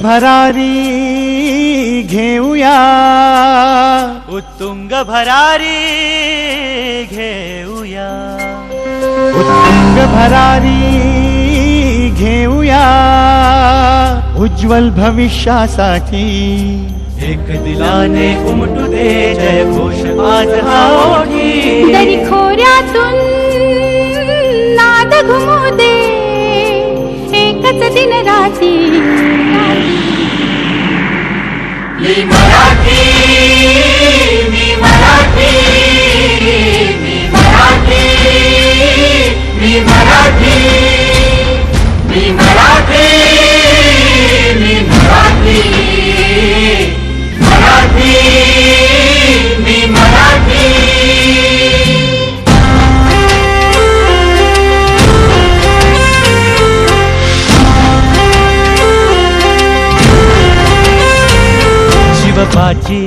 भरारी घेऊया, उत्तुंग भरारी घेऊया, उत्तुंग भरारी घेऊया, उज्ज्वल भविष्यासाठी एक दिलाने उमटू दे जय घोष आज हा ओठी. दरी खोऱ्यातून नाद घुमू दे एकच दिन राती. मी मराठी, मी मराठी, मी मराठी, मी मराठी, मी मराठी, मी मराठी, मराठी, मी मराठी. शिवबाची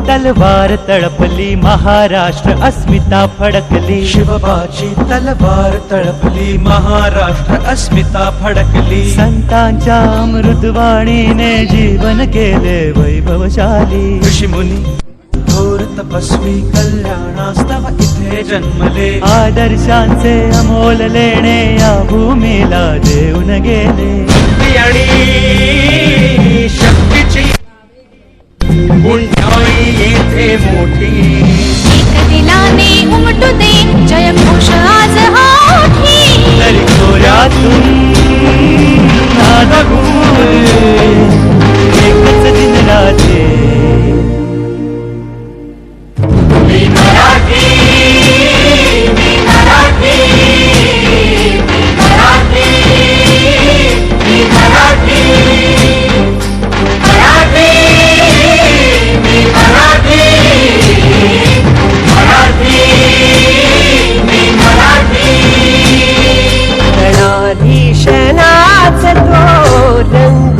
तलवार तळपली, महाराष्ट्र अस्मिता फडकली. शिवबाची तलवार तळपली, महाराष्ट्र अस्मिता फडकली. संतांच्या मृदवाणीने जीवन केले वैभवशाली. ऋषीमुनी थोर तपस्वी कल्याणास्तव इथे जन्मले. आदर्शांचे अमोल लेणे या भूमीला देऊन गेले. शक्ती आणि शक्तीची उंचाई येथे मोठी. एक दिलाने उमटू दे जय घोष आज हा ओठी. तरी खोऱ्यातून नाद घुमू दे एकच दिन रात्री. मी मराठी, मी मराठी, मी मराठी, मी मराठी, मराठी, मी मराठी, मराठी, मी मराठी. गणाधीशनाच तो रंग